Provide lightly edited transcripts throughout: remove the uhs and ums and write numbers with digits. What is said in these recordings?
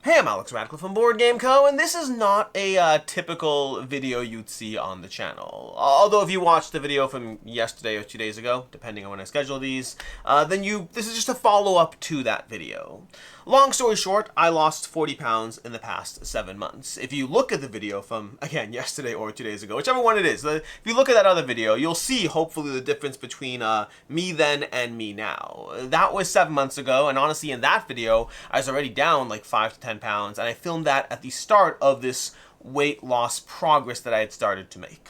Hey, I'm Alex Radcliffe from Board Game Co., and this is not a typical video you'd see on the channel. Although if you watched the video from yesterday or 2 days ago, depending on when I schedule these, this is just a follow-up to that video. Long story short, I lost 40 pounds in the past 7 months. If you look at the video from, again, yesterday or 2 days ago, whichever one it is, if you look at that other video, you'll see, hopefully, the difference between me then and me now. That was 7 months ago, and honestly, in that video, I was already down like 5 to 10 pounds, and I filmed that at the start of this weight loss progress that I had started to make.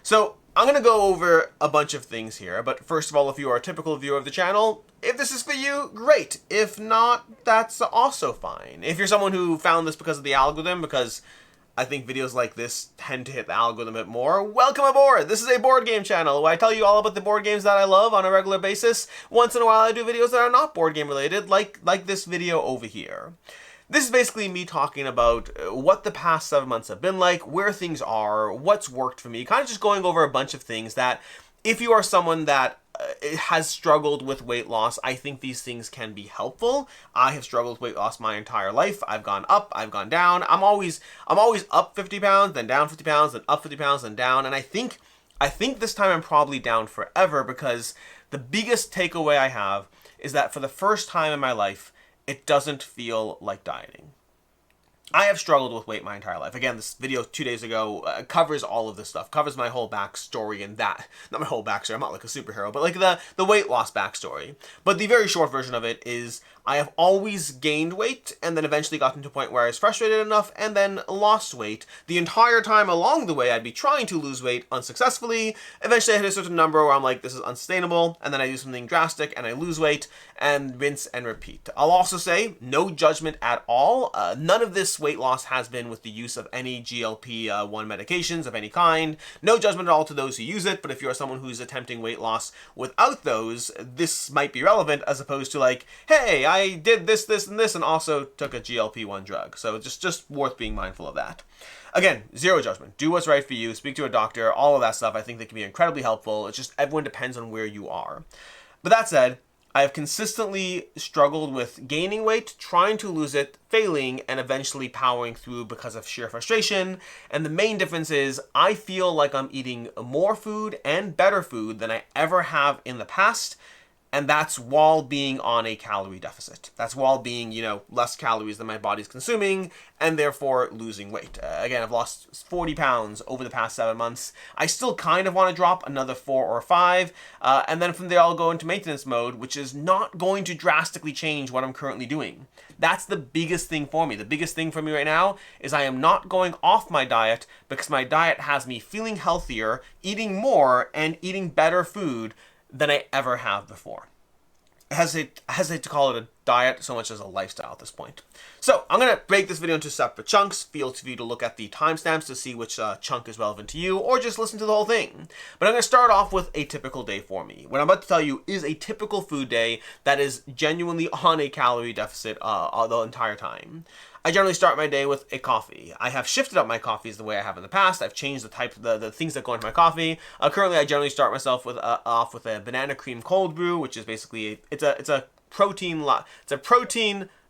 So, I'm going to go over a bunch of things here, but first of all, if you are a typical viewer of the channel, if this is for you, great. If not, that's also fine. If you're someone who found this because of the algorithm, because I think videos like this tend to hit the algorithm a bit more, welcome aboard! This is a board game channel where I tell you all about the board games that I love on a regular basis. Once in a while I do videos that are not board game related, like this video over here. This is basically me talking about what the past 7 months have been like, where things are, what's worked for me, kind of just going over a bunch of things that, if you are someone that has struggled with weight loss, I think these things can be helpful. I have struggled with weight loss my entire life. I've gone up, I've gone down. I'm always up 50 pounds, then down 50 pounds, then up 50 pounds, then down. And I think this time I'm probably down forever, because the biggest takeaway I have is that for the first time in my life, it doesn't feel like dieting. I have struggled with weight my entire life. Again, this video 2 days ago covers all of this stuff, covers my whole backstory and that. Not my whole backstory, I'm not like a superhero, but like the weight loss backstory. But the very short version of it is I have always gained weight and then eventually gotten to a point where I was frustrated enough and then lost weight. The entire time along the way, I'd be trying to lose weight unsuccessfully. Eventually I hit a certain number where I'm like, this is unsustainable, and then I do something drastic and I lose weight, and rinse and repeat. I'll also say, no judgment at all. None of this weight loss has been with the use of any GLP-1 medications of any kind. No judgment at all to those who use it, but if you're someone who's attempting weight loss without those, this might be relevant, as opposed to like, hey, I did this, this, and this, and also took a GLP-1 drug. So just worth being mindful of that. Again, zero judgment. Do what's right for you. Speak to a doctor. All of that stuff, I think that can be incredibly helpful. It's just everyone depends on where you are. But that said, I have consistently struggled with gaining weight, trying to lose it, failing, and eventually powering through because of sheer frustration. And the main difference is I feel like I'm eating more food and better food than I ever have in the past. And that's while being on a calorie deficit. That's while being, less calories than my body's consuming, and therefore losing weight. Again, I've lost 40 pounds over the past 7 months. I still kind of want to drop another 4 or 5, and then from there I'll go into maintenance mode, which is not going to drastically change what I'm currently doing. That's the biggest thing for me. The biggest thing for me right now is I am not going off my diet, because my diet has me feeling healthier, eating more, and eating better food than I ever have before. I hesitate to call it a diet so much as a lifestyle at this point. So I'm going to break this video into separate chunks. Feel free to look at the timestamps to see which chunk is relevant to you, or just listen to the whole thing. But I'm going to start off with a typical day for me. What I'm about to tell you is a typical food day that is genuinely on a calorie deficit the entire time. I generally start my day with a coffee. I have shifted up my coffees the way I have in the past. I've changed the type, the things that go into my coffee. Currently, I generally start myself with off with a banana cream cold brew, which is basically it's a protein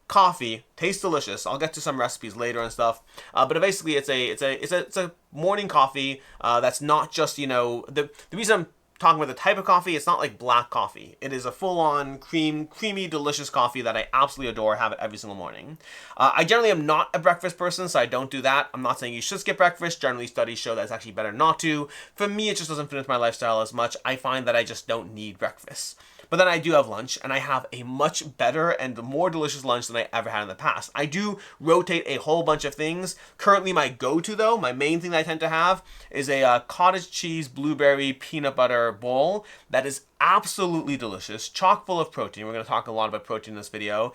coffee. Tastes delicious. I'll get to some recipes later and stuff. But basically, it's a morning coffee that's not just the reason I'm talking about the type of coffee, it's not like black coffee. It is a full-on creamy, delicious coffee that I absolutely adore. Have it every single morning. I generally am not a breakfast person, so I don't do that. I'm not saying you should skip breakfast. Generally, studies show that it's actually better not to. For me, it just doesn't fit into my lifestyle as much. I find that I just don't need breakfast. But then I do have lunch, and I have a much better and more delicious lunch than I ever had in the past. I do rotate a whole bunch of things. Currently, my go-to, though, my main thing that I tend to have is a cottage cheese, blueberry, peanut butter bowl that is absolutely delicious, chock full of protein. We're going to talk a lot about protein in this video.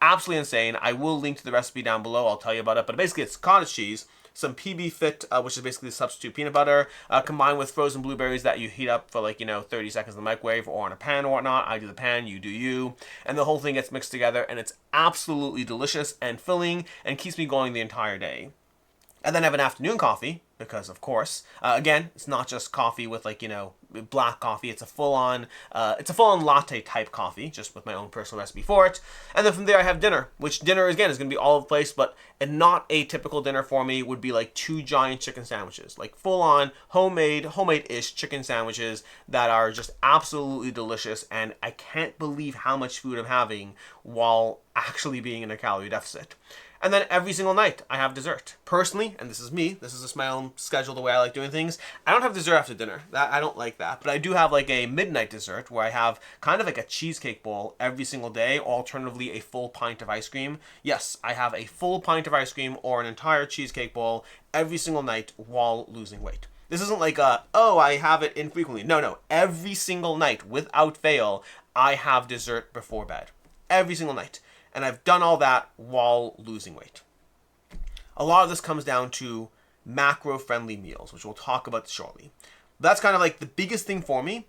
Absolutely insane. I will link to the recipe down below. I'll tell you about it. But basically, it's cottage cheese, some PB Fit, which is basically the substitute peanut butter, combined with frozen blueberries that you heat up for 30 seconds in the microwave or on a pan or whatnot. I do the pan, you do you. And the whole thing gets mixed together, and it's absolutely delicious and filling and keeps me going the entire day. And then I have an afternoon coffee, because of course, again, it's not just coffee with black coffee. It's a full-on latte type coffee, just with my own personal recipe for it. And then from there I have dinner, which dinner again is going to be all over the place, but not a typical dinner for me would be like 2 giant chicken sandwiches, like full-on homemade-ish chicken sandwiches that are just absolutely delicious, and I can't believe how much food I'm having while actually being in a calorie deficit. And then every single night I have dessert. Personally, and this is me, this is just my own schedule, the way I like doing things, I don't have dessert after dinner. I don't like that. But I do have like a midnight dessert where I have kind of like a cheesecake bowl every single day, or alternatively a full pint of ice cream. Yes, I have a full pint of ice cream or an entire cheesecake bowl every single night while losing weight. This isn't like I have it infrequently. No. Every single night, without fail, I have dessert before bed. Every single night. And I've done all that while losing weight. A lot of this comes down to macro-friendly meals, which we'll talk about shortly. But that's kind of like the biggest thing for me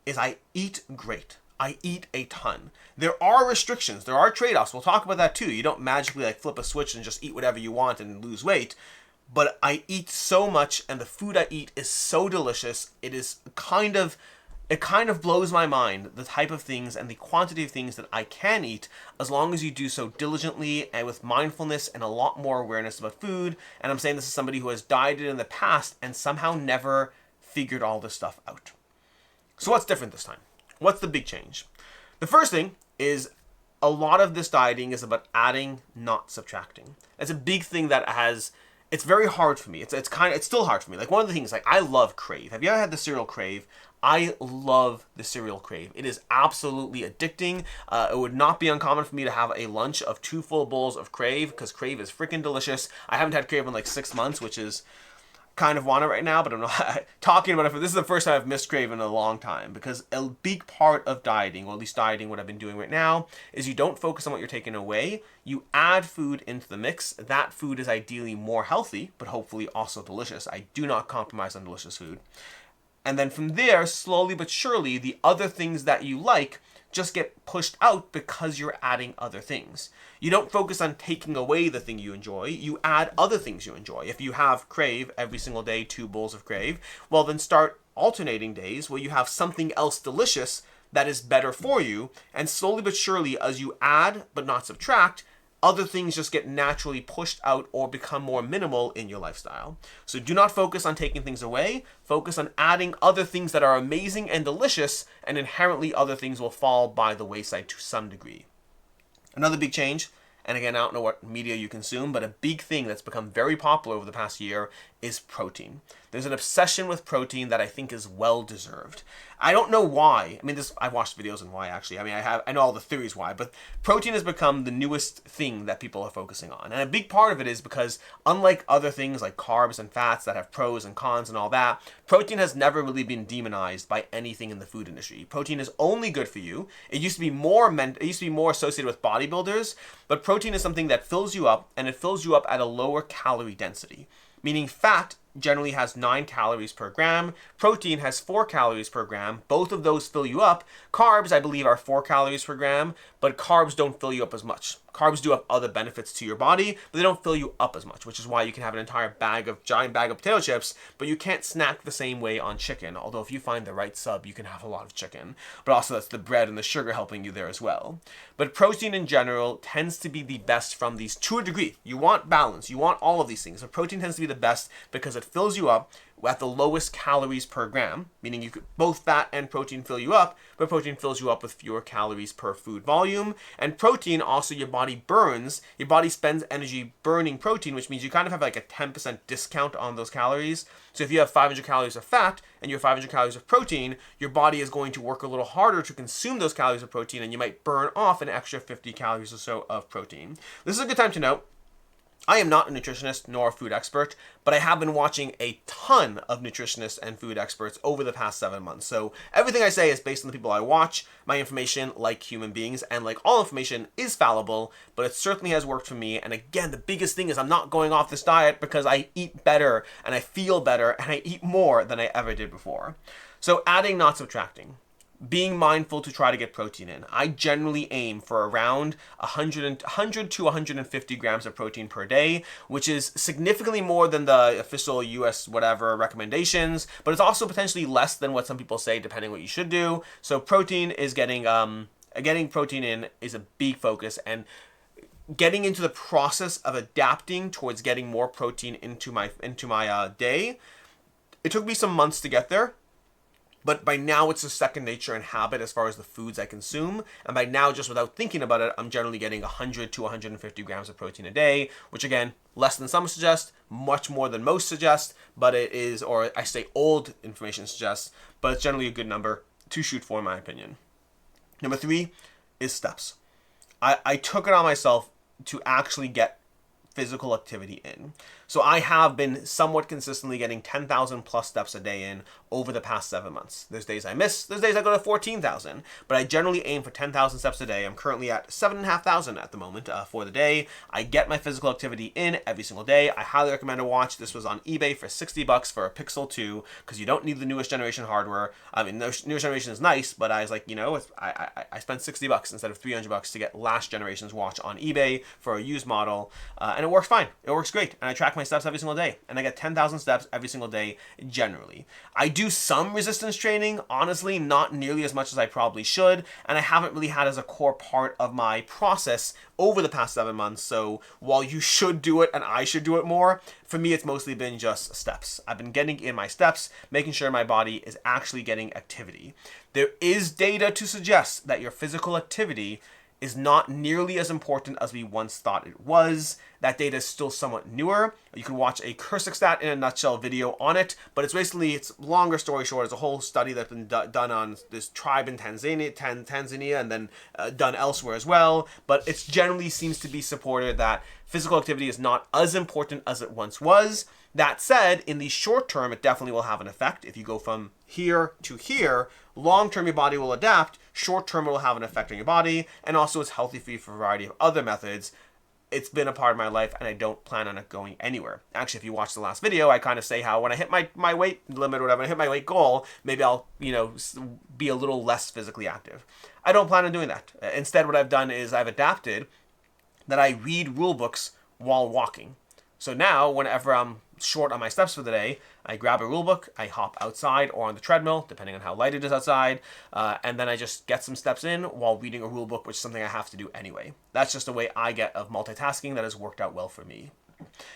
is I eat great. I eat a ton. There are restrictions. There are trade-offs. We'll talk about that too. You don't magically like flip a switch and just eat whatever you want and lose weight. But I eat so much, and the food I eat is so delicious. It kind of blows my mind, the type of things and the quantity of things that I can eat, as long as you do so diligently and with mindfulness and a lot more awareness about food. And I'm saying this as somebody who has dieted in the past and somehow never figured all this stuff out. So what's different this time? What's the big change? The first thing is a lot of this dieting is about adding, not subtracting. That's a big thing that it's very hard for me. It's still hard for me. Like one of the things, like I love Crave. Have you ever had the cereal Crave? I love the cereal Crave. It is absolutely addicting. It would not be uncommon for me to have a lunch of 2 full bowls of Crave, because Crave is freaking delicious. I haven't had Crave in like 6 months, which is kind of want it right now, but I'm not talking about it. This is the first time I've missed Crave in a long time, because a big part of dieting, or at least dieting, what I've been doing right now, is you don't focus on what you're taking away. You add food into the mix. That food is ideally more healthy, but hopefully also delicious. I do not compromise on delicious food. And then from there, slowly but surely, the other things that you like just get pushed out because you're adding other things. You don't focus on taking away the thing you enjoy. You add other things you enjoy. If you have Crave every single day, 2 bowls of Crave, well then start alternating days where you have something else delicious that is better for you. And slowly but surely, as you add but not subtract, other things just get naturally pushed out or become more minimal in your lifestyle. So do not focus on taking things away. Focus on adding other things that are amazing and delicious, and inherently other things will fall by the wayside to some degree. Another big change, and again, I don't know what media you consume, but a big thing that's become very popular over the past year is protein. There's an obsession with protein that I think is well-deserved. I don't know why. I mean, I've watched videos on why, actually. I mean, I know all the theories why, but protein has become the newest thing that people are focusing on. And a big part of it is because, unlike other things like carbs and fats that have pros and cons and all that, protein has never really been demonized by anything in the food industry. Protein is only good for you. It used to be more associated with bodybuilders, but protein is something that fills you up, and it fills you up at a lower calorie density. Meaning fat generally has 9 calories per gram. Protein has 4 calories per gram. Both of those fill you up. Carbs, I believe, are 4 calories per gram, but carbs don't fill you up as much. Carbs do have other benefits to your body, but they don't fill you up as much, which is why you can have an entire giant bag of potato chips, but you can't snack the same way on chicken. Although if you find the right sub, you can have a lot of chicken. But also that's the bread and the sugar helping you there as well. But protein in general tends to be the best from these to a degree. You want balance. You want all of these things. But protein tends to be the best because it fills you up at the lowest calories per gram, meaning both fat and protein fill you up, but protein fills you up with fewer calories per food volume. And protein also your body burns. Your body spends energy burning protein, which means you kind of have like a 10% discount on those calories. So if you have 500 calories of fat and you have 500 calories of protein, your body is going to work a little harder to consume those calories of protein, and you might burn off an extra 50 calories or so of protein. This is a good time to note, I am not a nutritionist nor a food expert, but I have been watching a ton of nutritionists and food experts over the past 7 months. So everything I say is based on the people I watch. My information, like human beings, and like all information, is fallible, but it certainly has worked for me. And again, the biggest thing is I'm not going off this diet because I eat better and I feel better and I eat more than I ever did before. So adding, not subtracting. being mindful to try to get protein in. I generally aim for around 100 to 150 grams of protein per day, which is significantly more than the official US whatever recommendations, but it's also potentially less than what some people say depending what you should do. So protein is getting protein in is a big focus, and getting into the process of adapting towards getting more protein into my day. It took me some months to get there, but by now it's a second nature and habit as far as the foods I consume. And by now, just without thinking about it, I'm generally getting 100 to 150 grams of protein a day, which again, less than some suggest, much more than most suggest, but it is, or I say old information suggests, but it's generally a good number to shoot for in my opinion. Number 3 is steps. I took it on myself to actually get physical activity in. So I have been somewhat consistently getting 10,000 plus steps a day in over the past 7 months. There's days I miss, there's days I go to 14,000, but I generally aim for 10,000 steps a day. I'm currently at 7,500 at the moment for the day. I get my physical activity in every single day. I highly recommend a watch. This was on eBay for $60 for a Pixel 2 because you don't need the newest generation hardware. I mean, the newest generation is nice, but I was like, I spent $60 instead of $300 to get last generation's watch on eBay for a used model, and it works fine. It works great, and I track my steps every single day, and I get 10,000 steps every single day generally. I do some resistance training, honestly, not nearly as much as I probably should, and I haven't really had as a core part of my process over the past 7 months. So while you should do it and I should do it more, for me it's mostly been just steps. I've been getting in my steps, making sure my body is actually getting activity. There is data to suggest that your physical activity is not nearly as important as we once thought it was. That data is still somewhat newer. You can watch a Kyrgyzstan in a nutshell video on it, but it's longer story short. It's a whole study that's been done on this tribe in Tanzania, and then done elsewhere as well. But it generally seems to be supported that physical activity is not as important as it once was. That said, in the short term, it definitely will have an effect. If you go from here to here, long term your body will adapt. Short term it will have an effect on your body, and also it's healthy for you for a variety of other methods. It's been a part of my life, and I don't plan on it going anywhere. Actually, if you watch the last video, I kind of say how when I hit my weight limit or whatever, when I hit my weight goal, maybe I'll be a little less physically active. I don't plan on doing that. Instead, what I've done is I've adapted that I read rule books while walking. So now, whenever I'm short on my steps for the day, I grab a rule book, I hop outside or on the treadmill, depending on how light it is outside, and then I just get some steps in while reading a rule book, which is something I have to do anyway. That's just a way I get of multitasking that has worked out well for me.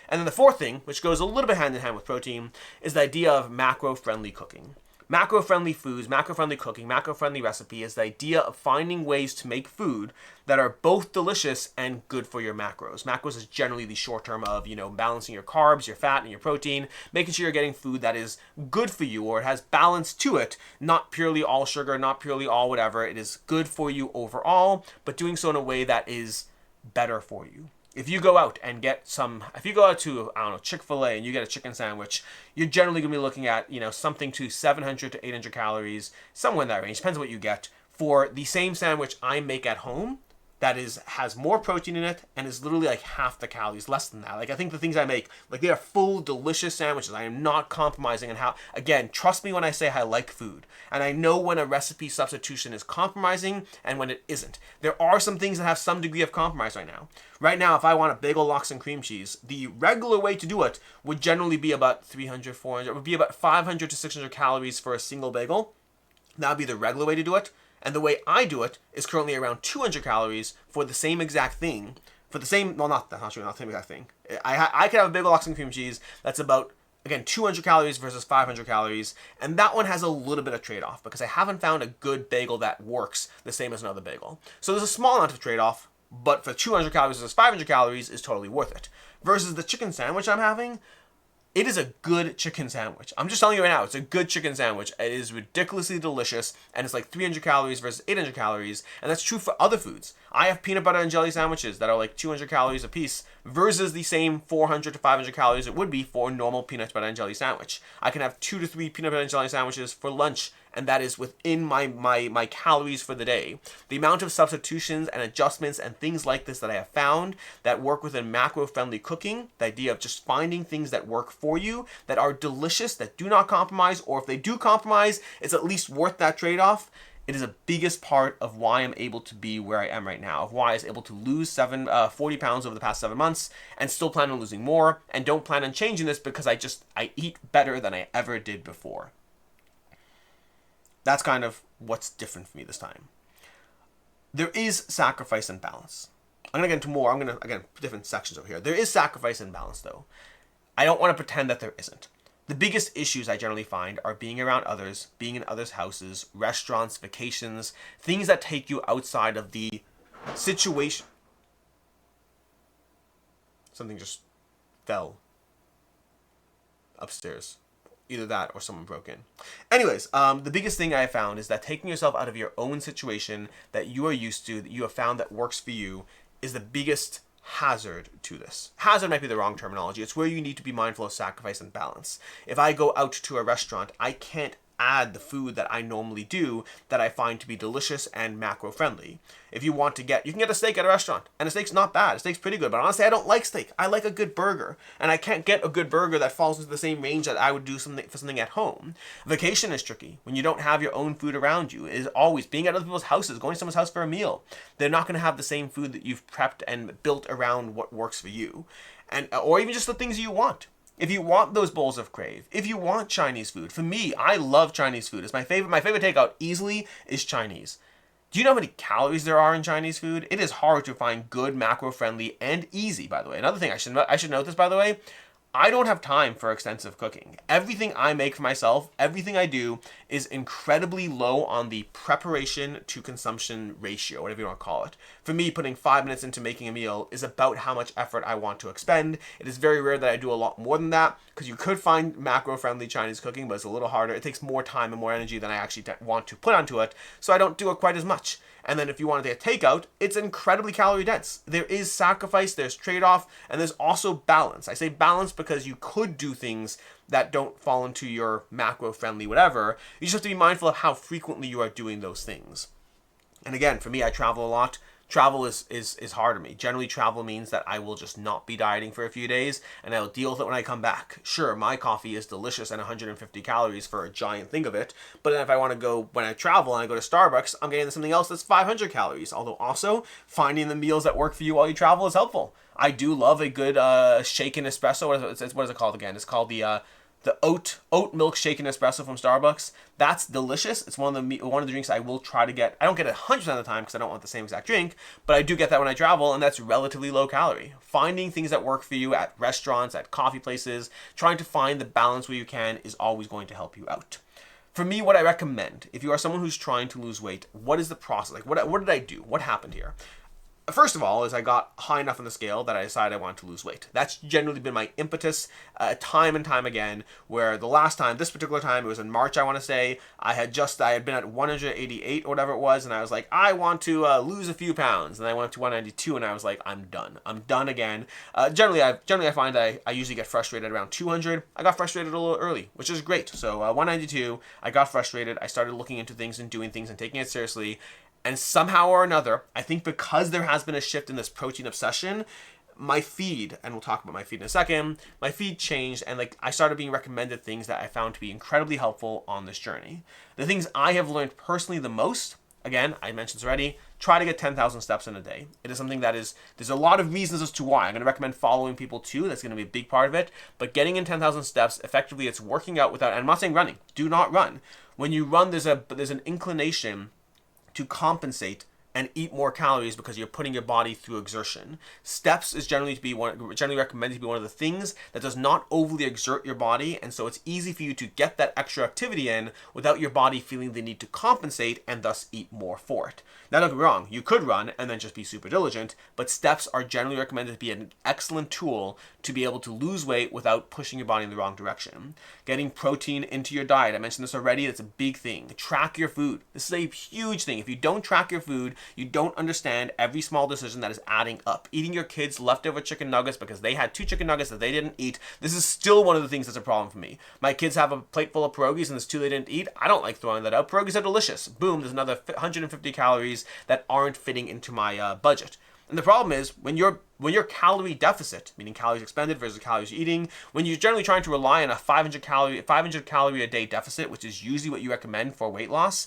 And then the fourth thing, which goes a little bit hand in hand with protein, is the idea of macro-friendly cooking. Macro-friendly foods, macro-friendly cooking, macro-friendly recipe is the idea of finding ways to make food that are both delicious and good for your macros. Macros is generally the short term of, balancing your carbs, your fat, and your protein, making sure you're getting food that is good for you or it has balance to it, not purely all sugar, not purely all whatever. It is good for you overall, but doing so in a way that is better for you. If you go out to, Chick-fil-A and you get a chicken sandwich, you're generally going to be looking at, something to 700 to 800 calories, somewhere in that range, depends on what you get, for the same sandwich I make at home that has more protein in it and is literally like half the calories, less than that. Like, I think the things I make, they are full, delicious sandwiches. I am not compromising on how, again, trust me when I say I like food. And I know when a recipe substitution is compromising and when it isn't. There are some things that have some degree of compromise right now. Right now, if I want a bagel, lox, and cream cheese, the regular way to do it would generally be about 300, 400, it would be about 500 to 600 calories for a single bagel. That would be the regular way to do it. And the way I do it is currently around 200 calories for the same exact thing. Not the same exact thing. I could have a bagel, lox, and cream cheese that's about, again, 200 calories versus 500 calories. And that one has a little bit of trade-off because I haven't found a good bagel that works the same as another bagel. So there's a small amount of trade-off, but for 200 calories versus 500 calories is totally worth it. Versus the chicken sandwich I'm having, it is a good chicken sandwich. I'm just telling you right now, it's a good chicken sandwich. It is ridiculously delicious, and it's like 300 calories versus 800 calories, and that's true for other foods. I have peanut butter and jelly sandwiches that are like 200 calories a piece versus the same 400 to 500 calories it would be for a normal peanut butter and jelly sandwich. I can have 2 to 3 peanut butter and jelly sandwiches for lunch, and that is within my calories for the day. The amount of substitutions and adjustments and things like this that I have found that work within macro-friendly cooking, the idea of just finding things that work for you, that are delicious, that do not compromise, or if they do compromise, it's at least worth that trade-off, It is the biggest part of why I'm able to be where I am right now, of why I was able to lose 40 pounds over the past 7 months and still plan on losing more and don't plan on changing this because I eat better than I ever did before. That's kind of what's different for me this time. There is sacrifice and balance. I'm going to get into more. Again, different sections over here. There is sacrifice and balance, though. I don't want to pretend that there isn't. The biggest issues I generally find are being around others, being in others' houses, restaurants, vacations, things that take you outside of the situation. Something just fell upstairs. Either that or someone broke in. Anyways, the biggest thing I found is that taking yourself out of your own situation that you are used to, that you have found that works for you, is the biggest hazard to this. Hazard might be the wrong terminology. It's where you need to be mindful of sacrifice and balance. If I go out to a restaurant, I can't add the food that I normally do that I find to be delicious and macro friendly. If you want to you can get a steak at a restaurant, and a steak's not bad. A steak's pretty good, but honestly, I don't like steak. I like a good burger, and I can't get a good burger that falls into the same range that I would do for something at home. Vacation is tricky when you don't have your own food around you. It is always being at other people's houses, going to someone's house for a meal. They're not going to have the same food that you've prepped and built around what works for you, or even just the things you want. If you want those bowls of crave, if you want Chinese food, for me, I love Chinese food. It's my favorite. My favorite takeout easily is Chinese. Do you know how many calories there are in Chinese food? It is hard to find good, macro-friendly, and easy, by the way. Another thing, I should note this, by the way. I don't have time for extensive cooking. Everything I make for myself, everything I do is incredibly low on the preparation to consumption ratio, whatever you want to call it. For me, putting 5 minutes into making a meal is about how much effort I want to expend. It is very rare that I do a lot more than that, because you could find macro-friendly Chinese cooking, but it's a little harder. It takes more time and more energy than I actually want to put onto it, so I don't do it quite as much. And then if you want to take a takeout, it's incredibly calorie dense. There is sacrifice, there's trade-off, and there's also balance. I say balance because you could do things that don't fall into your macro-friendly whatever. You just have to be mindful of how frequently you are doing those things. And again, for me, I travel a lot. Travel is hard to me. Generally, travel means that I will just not be dieting for a few days, and I'll deal with it when I come back. Sure, my coffee is delicious and 150 calories for a giant thing of it, but then if I want to go, when I travel and I go to Starbucks, I'm getting something else that's 500 calories. Although also, finding the meals that work for you while you travel is helpful. I do love a good shaken espresso. What is it called again? It's called the oat milk shaken espresso from Starbucks. That's delicious. It's one of the drinks I will try to get. I don't get it 100% of the time because I don't want the same exact drink, but I do get that when I travel, and that's relatively low calorie. Finding things that work for you at restaurants, at coffee places, trying to find the balance where you can is always going to help you out. For me, what I recommend, if you are someone who's trying to lose weight, what is the process? Like, what did I do? What happened here? First of all, is I got high enough on the scale that I decided I wanted to lose weight. That's generally been my impetus time and time again, where the last time, this particular time, it was in March, I want to say, I had been at 188 or whatever it was, and I was like, I want to lose a few pounds, and I went up to 192, and I was like, I'm done. I'm done again. Generally, I find that I usually get frustrated around 200. I got frustrated a little early, which is great. So 192, I got frustrated. I started looking into things and doing things and taking it seriously. And somehow or another, I think because there has been a shift in this protein obsession, my feed, and we'll talk about my feed in a second, my feed changed, and I started being recommended things that I found to be incredibly helpful on this journey. The things I have learned personally the most, again, I mentioned this already, try to get 10,000 steps in a day. It is something that there's a lot of reasons as to why. I'm going to recommend following people too. That's going to be a big part of it. But getting in 10,000 steps, effectively, it's working out without, and I'm not saying running. Do not run. When you run, there's an inclination to compensate and eat more calories because you're putting your body through exertion. Steps is generally recommended to be one of the things that does not overly exert your body, and so it's easy for you to get that extra activity in without your body feeling the need to compensate and thus eat more for it. Now, don't get me wrong, you could run and then just be super diligent, but steps are generally recommended to be an excellent tool to be able to lose weight without pushing your body in the wrong direction. Getting protein into your diet, I mentioned this already, that's a big thing. Track your food. This is a huge thing. If you don't track your food, you don't understand every small decision that is adding up. Eating your kids leftover chicken nuggets because they had 2 chicken nuggets that they didn't eat. This is still one of the things that's a problem for me. My kids have a plate full of pierogies and there's 2 they didn't eat. I don't like throwing that out. Pierogies are delicious. Boom, there's another 150 calories that aren't fitting into my budget. And the problem is when your calorie deficit, meaning calories expended versus calories you're eating, when you're generally trying to rely on a 500 calorie a day deficit, which is usually what you recommend for weight loss,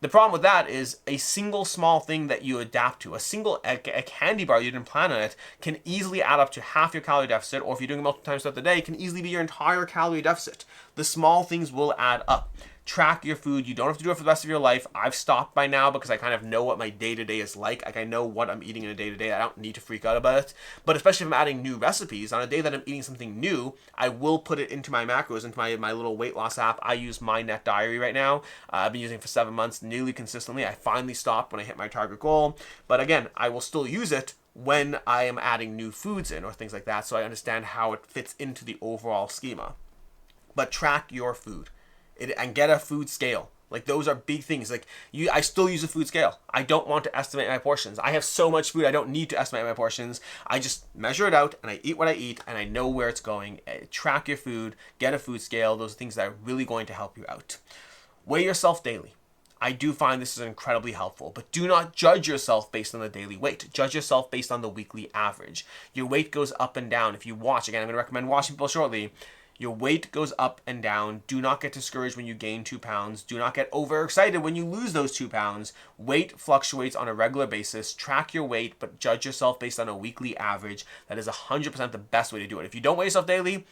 The problem with that is a single small thing that you adapt to, a candy bar you didn't plan on it, can easily add up to half your calorie deficit, or if you're doing it multiple times throughout the day, can easily be your entire calorie deficit. The small things will add up. Track your food. You don't have to do it for the rest of your life. I've stopped by now because I kind of know what my day-to-day is like. Like, I know what I'm eating in a day-to-day. I don't need to freak out about it. But especially if I'm adding new recipes, on a day that I'm eating something new, I will put it into my macros, into my little weight loss app. I use my Net Diary right now. I've been using it for 7 months, nearly consistently. I finally stopped when I hit my target goal. But again, I will still use it when I am adding new foods in or things like that, so I understand how it fits into the overall schema. But track your food. And get a food scale. Like, those are big things. Like, I still use a food scale. I don't want to estimate my portions. I have so much food, I don't need to estimate my portions. I just measure it out, and I eat what I eat, and I know where it's going. Track your food, get a food scale. Those are things that are really going to help you out. Weigh yourself daily. I do find this is incredibly helpful, but do not judge yourself based on the daily weight. Judge yourself based on the weekly average. Your weight goes up and down. If you watch, again, I'm going to recommend watching people shortly. Your weight goes up and down. Do not get discouraged when you gain 2 pounds. Do not get overexcited when you lose those 2 pounds. Weight fluctuates on a regular basis. Track your weight, but judge yourself based on a weekly average. That is 100% the best way to do it. If you don't weigh yourself daily,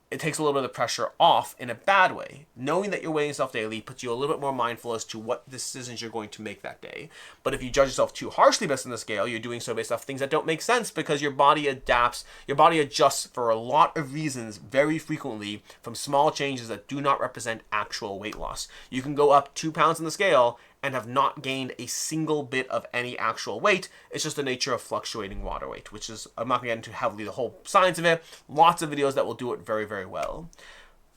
it takes a little bit of the pressure off in a bad way. Knowing that you're weighing yourself daily puts you a little bit more mindful as to what decisions you're going to make that day. But if you judge yourself too harshly based on the scale, you're doing so based off things that don't make sense, because your body adapts, your body adjusts for a lot of reasons very frequently from small changes that do not represent actual weight loss. You can go up 2 pounds on the scale and have not gained a single bit of any actual weight. It's just the nature of fluctuating water weight, which is, I'm not going to get into heavily the whole science of it. Lots of videos that will do it very, very well.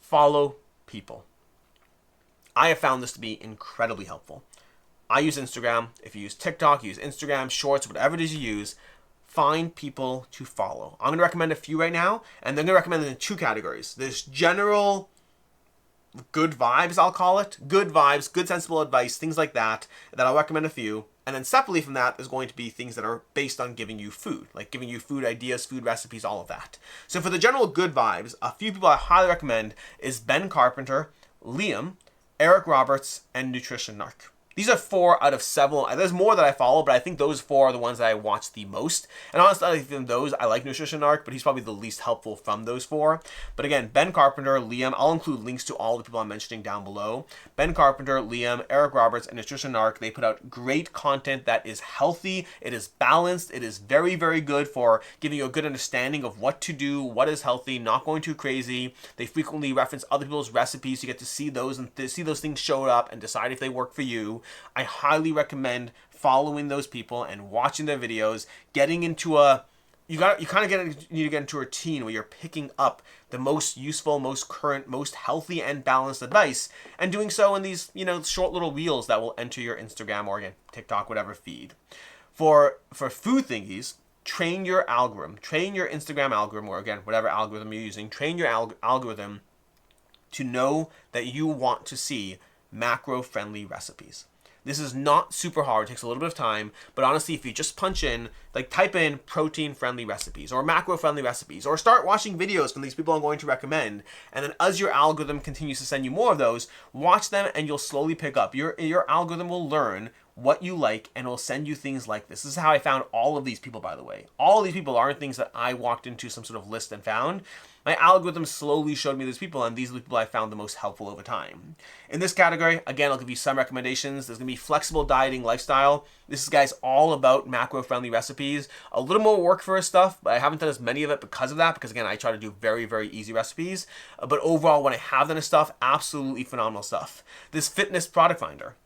Follow people. I have found this to be incredibly helpful. I use Instagram. If you use TikTok, use Instagram, Shorts, whatever it is you use, find people to follow. I'm going to recommend a few right now, and then I'm going to recommend them in 2 categories. There's general good vibes, I'll call it. Good vibes, good sensible advice, things like that I'll recommend a few. And then separately from that, there's going to be things that are based on giving you food, like giving you food ideas, food recipes, all of that. So for the general good vibes, a few people I highly recommend is Ben Carpenter, Liam, Eric Roberts, and Nutrition Narc. These are 4 out of several. There's more that I follow, but I think those 4 are the ones that I watch the most. And honestly, I think those, I like Nutrition Narc, but he's probably the least helpful from those 4. But again, Ben Carpenter, Liam, I'll include links to all the people I'm mentioning down below. Ben Carpenter, Liam, Eric Roberts, and Nutrition Narc, they put out great content that is healthy, it is balanced, it is very, very good for giving you a good understanding of what to do, what is healthy, not going too crazy. They frequently reference other people's recipes. You get to see those and see those things show up and decide if they work for you. I highly recommend following those people and watching their videos, getting into you need to get into a routine where you're picking up the most useful, most current, most healthy and balanced advice, and doing so in these, short little reels that will enter your Instagram or, again, TikTok, whatever feed. For food thingies, train your algorithm, train your Instagram algorithm, or again, whatever algorithm you're using, train your algorithm to know that you want to see macro-friendly recipes. This is not super hard. It takes a little bit of time, but honestly, if you just punch in, type in protein-friendly recipes or macro-friendly recipes, or start watching videos from these people I'm going to recommend, and then as your algorithm continues to send you more of those, watch them and you'll slowly pick up. Your algorithm will learn what you like, and it'll send you things like this. This is how I found all of these people, by the way. All of these people aren't things that I walked into some sort of list and found. My algorithm slowly showed me these people, and these are the people I found the most helpful over time. In this category, again, I'll give you some recommendations. There's going to be flexible dieting lifestyle. This is, guys, all about macro-friendly recipes. A little more work for stuff, but I haven't done as many of it because of that, because, again, I try to do very, very easy recipes. But overall, when I have done this stuff, absolutely phenomenal stuff. This fitness product finder.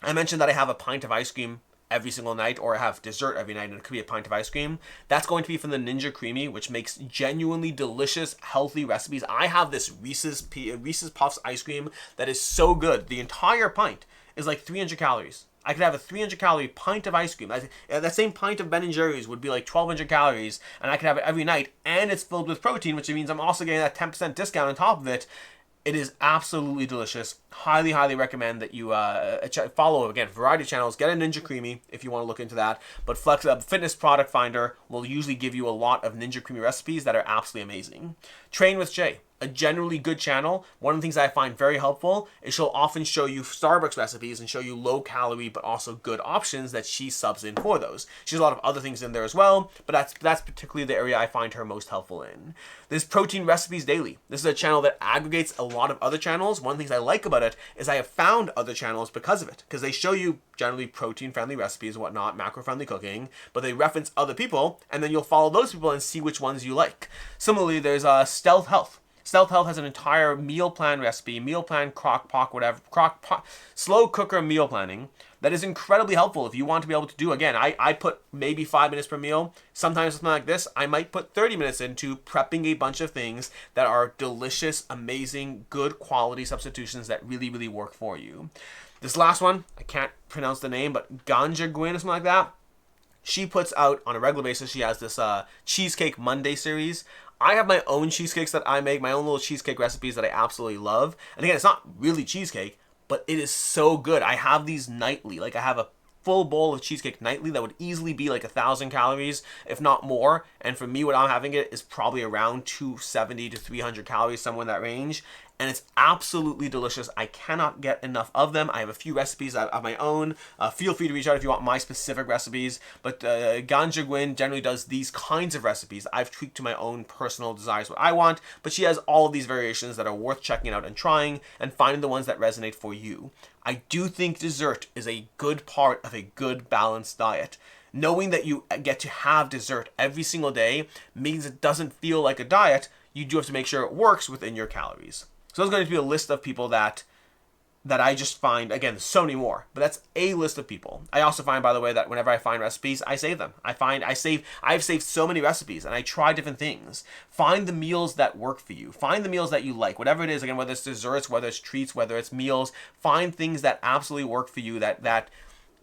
I mentioned that I have a pint of ice cream every single night, or I have dessert every night, and it could be a pint of ice cream. That's going to be from the Ninja Creamy, which makes genuinely delicious, healthy recipes. I have this Reese's Puffs ice cream that is so good. The entire pint is like 300 calories. I could have a 300-calorie pint of ice cream. That same pint of Ben & Jerry's would be like 1,200 calories, and I could have it every night, and it's filled with protein, which means I'm also getting that 10% discount on top of it. It is absolutely delicious. Highly, highly recommend that you follow, again, variety channels. Get a Ninja Creamy if you want to look into that. But Fitness Product Finder will usually give you a lot of Ninja Creamy recipes that are absolutely amazing. Train with Jay. a generally good channel, one of the things I find very helpful is she'll often show you Starbucks recipes and show you low calorie but also good options that she subs in for those. She has a lot of other things in there as well, but that's particularly the area I find her most helpful in. There's Protein Recipes Daily. This is a channel that aggregates a lot of other channels. One of the things I like about it is I have found other channels because of it, because they show you generally protein-friendly recipes and whatnot, macro-friendly cooking, but they reference other people, and then you'll follow those people and see which ones you like. Similarly, there's Stealth Health. Stealth Health has an entire meal plan recipe, meal plan crock pot, whatever, slow cooker meal planning that is incredibly helpful if you want to be able to do, again, I put maybe 5 minutes per meal. Sometimes something like this, I might put 30 minutes into prepping a bunch of things that are delicious, amazing, good quality substitutions that really, really work for you. This last one, I can't pronounce the name, but Ganja Gwyn or something like that. She puts out on a regular basis, she has this Cheesecake Monday series. I have my own cheesecakes that I make, my own little cheesecake recipes that I absolutely love. And again, it's not really cheesecake, but it is so good. I have these nightly. Like I have a full bowl of cheesecake nightly that would easily be like 1,000 calories, if not more. And for me, what I'm having it is probably around 270 to 300 calories, somewhere in that range. And it's absolutely delicious. I cannot get enough of them. I have a few recipes of my own. Feel free to reach out if you want my specific recipes. But Ganja Gwyn generally does these kinds of recipes. I've tweaked to my own personal desires what I want, but she has all of these variations that are worth checking out and trying and finding the ones that resonate for you. I do think dessert is a good part of a good balanced diet. Knowing that you get to have dessert every single day means it doesn't feel like a diet. You do have to make sure it works within your calories. So there's going to be a list of people that I just find, again, so many more, but that's a list of people. I also find, by the way, that whenever I find recipes, I save them. I've saved so many recipes and I try different things. Find the meals that work for you. Find the meals that you like, whatever it is, again, whether it's desserts, whether it's treats, whether it's meals, find things that absolutely work for you, that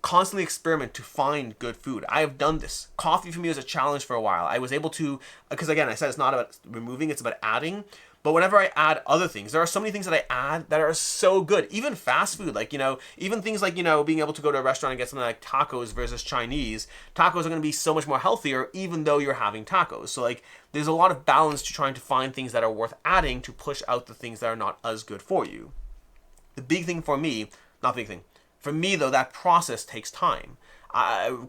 constantly experiment to find good food. I have done this. Coffee for me was a challenge for a while. I was able to, because again, I said it's not about removing, it's about adding. But whenever I add other things, there are so many things that I add that are so good. Even fast food, like, even things like, being able to go to a restaurant and get something like tacos versus Chinese. Tacos are going to be so much more healthier even though you're having tacos. So like, there's a lot of balance to trying to find things that are worth adding to push out the things that are not as good for you. The big thing for me, not big thing, for me though, that process takes time.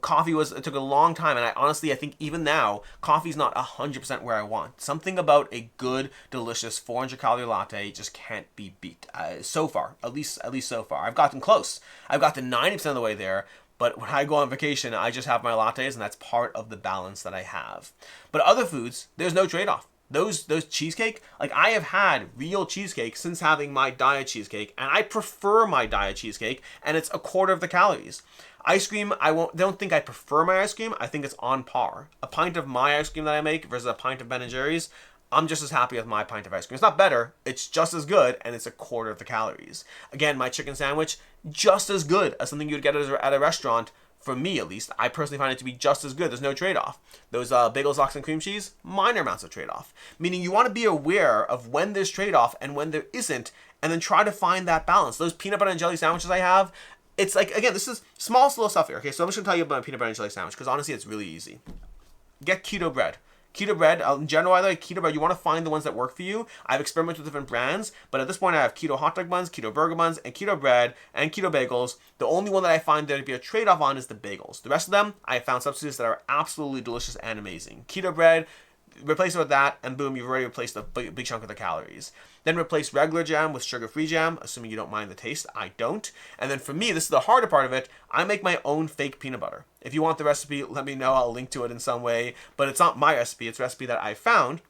Coffee it took a long time, and I think even now, coffee's not 100% where I want. Something about a good, delicious 400-calorie latte just can't be beat. So far, at least so far. I've gotten close. I've got to 90% of the way there, but when I go on vacation, I just have my lattes, and that's part of the balance that I have. But other foods, there's no trade-off. Those cheesecake, like I have had real cheesecake since having my diet cheesecake, and I prefer my diet cheesecake, and it's a quarter of the calories. Ice cream, don't think I prefer my ice cream. I think it's on par. A pint of my ice cream that I make versus a pint of Ben & Jerry's, I'm just as happy with my pint of ice cream. It's not better, it's just as good, and it's a quarter of the calories. Again, my chicken sandwich, just as good as something you'd get at a restaurant. For me, at least, I personally find it to be just as good. There's no trade-off. Those bagels, lox, and cream cheese, minor amounts of trade-off. Meaning you want to be aware of when there's trade-off and when there isn't, and then try to find that balance. Those peanut butter and jelly sandwiches I have, it's like, again, this is small stuff here. Okay, so I'm just going to tell you about my peanut butter and jelly sandwich, because honestly, it's really easy. Get keto bread. Keto bread, in general, I like keto bread. You want to find the ones that work for you. I've experimented with different brands, but at this point, I have keto hot dog buns, keto burger buns, and keto bread, and keto bagels. The only one that I find there to be a trade-off on is the bagels. The rest of them, I have found substitutes that are absolutely delicious and amazing. Keto bread, replace it with that, and boom, you've already replaced a big chunk of the calories. Then replace regular jam with sugar-free jam, assuming you don't mind the taste. I don't. And then for me, this is the harder part of it, I make my own fake peanut butter. If you want the recipe, let me know. I'll link to it in some way. But it's not my recipe. It's a recipe that I found.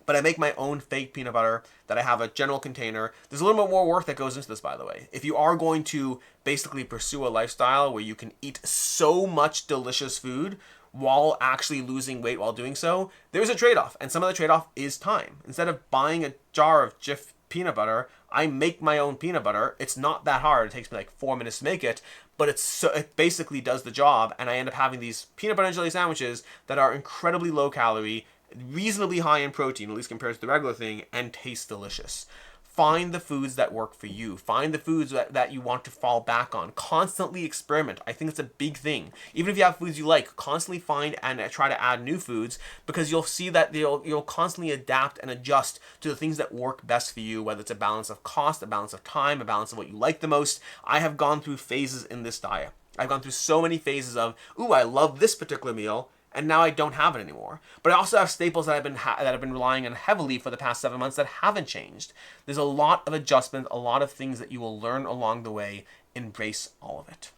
But I make my own fake peanut butter that I have a general container. There's a little bit more work that goes into this, by the way. If you are going to basically pursue a lifestyle where you can eat so much delicious food while actually losing weight while doing so, there's a trade-off, and some of the trade-off is time. Instead of buying a jar of Jif peanut butter, I make my own peanut butter. It's not that hard. It takes me like 4 minutes to make it, but it basically does the job, and I end up having these peanut butter and jelly sandwiches that are incredibly low calorie, reasonably high in protein, at least compared to the regular thing, and taste delicious. Find the foods that work for you. Find the foods that you want to fall back on. Constantly experiment. I think it's a big thing. Even if you have foods you like, constantly find and try to add new foods, because you'll see that you'll constantly adapt and adjust to the things that work best for you, whether it's a balance of cost, a balance of time, a balance of what you like the most. I have gone through phases in this diet. I've gone through so many phases of, ooh, I love this particular meal, and now I don't have it anymore. But I also have staples that I've been relying on heavily for the past 7 months that haven't changed. There's a lot of adjustment, a lot of things that you will learn along the way. Embrace all of it.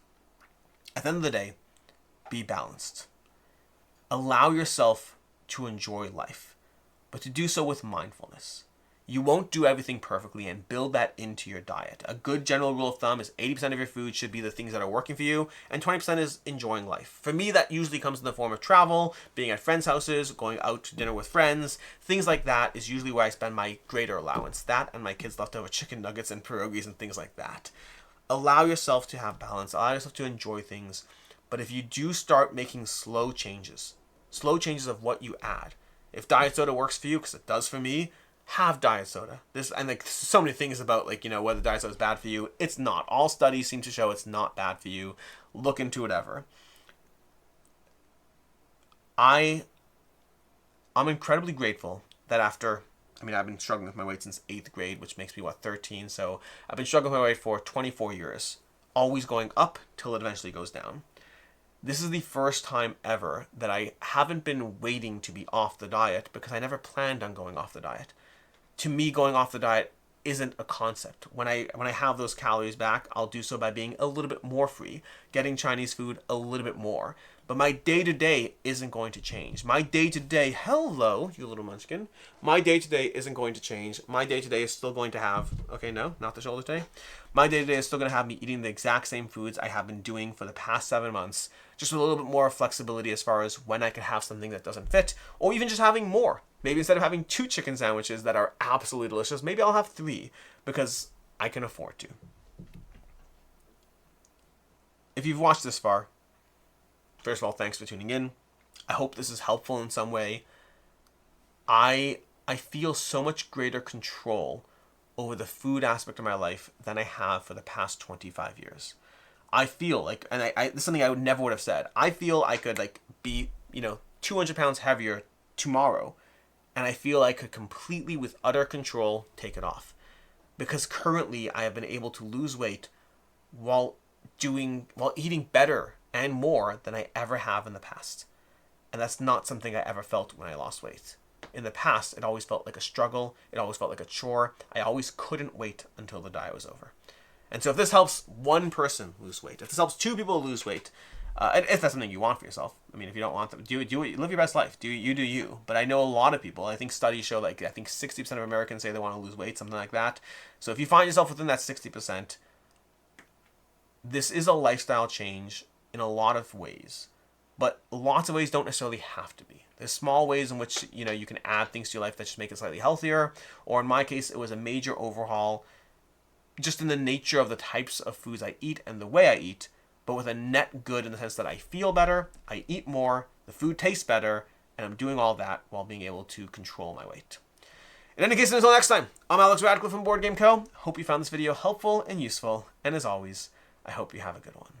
At the end of the day, be balanced. Allow yourself to enjoy life, but to do so with mindfulness. You won't do everything perfectly, and build that into your diet. A good general rule of thumb is 80% of your food should be the things that are working for you, and 20% is enjoying life. For me, that usually comes in the form of travel, being at friends' houses, going out to dinner with friends. Things like that is usually where I spend my greater allowance. That and my kids' leftover chicken nuggets and pierogies and things like that. Allow yourself to have balance. Allow yourself to enjoy things. But if you do start making slow changes of what you add. If diet soda works for you, because it does for me, have diet soda. And like so many things about whether diet soda is bad for you. It's not. All studies seem to show it's not bad for you. Look into whatever. I'm incredibly grateful that after, I've been struggling with my weight since 8th grade, which makes me 13. So I've been struggling with my weight for 24 years, always going up till it eventually goes down. This is the first time ever that I haven't been waiting to be off the diet, because I never planned on going off the diet. To me, going off the diet isn't a concept. When I have those calories back, I'll do so by being a little bit more free, getting Chinese food a little bit more. But my day-to-day isn't going to change. My day-to-day, hello, you little munchkin. My day-to-day isn't going to change. My day-to-day is still going to have, okay, no, not the shoulder day. My day-to-day is still going to have me eating the exact same foods I have been doing for the past 7 months, just with a little bit more flexibility as far as when I can have something that doesn't fit, or even just having more. Maybe instead of having 2 chicken sandwiches that are absolutely delicious, maybe I'll have 3, because I can afford to. If you've watched this far, first of all, thanks for tuning in. I hope this is helpful in some way. I feel so much greater control over the food aspect of my life than I have for the past 25 years. I feel like, and this is something I would have said, I feel I could be 200 pounds heavier tomorrow, and I feel I could completely, with utter control, take it off. Because currently I have been able to lose weight while eating better and more than I ever have in the past. And that's not something I ever felt when I lost weight. In the past, it always felt like a struggle. It always felt like a chore. I always couldn't wait until the diet was over. And so if this helps one person lose weight, if this helps 2 people lose weight, if that's something you want for yourself, if you don't want them, do it, live your best life. Do you. But I know a lot of people, I think studies show, I think 60% of Americans say they want to lose weight, something like that. So if you find yourself within that 60%, this is a lifestyle change in a lot of ways. But lots of ways don't necessarily have to be. There's small ways in which you can add things to your life that just make it slightly healthier. Or in my case, it was a major overhaul just in the nature of the types of foods I eat and the way I eat, but with a net good in the sense that I feel better, I eat more, the food tastes better, and I'm doing all that while being able to control my weight. In any case, until next time, I'm Alex Radcliffe from Board Game Co. Hope you found this video helpful and useful, and as always, I hope you have a good one.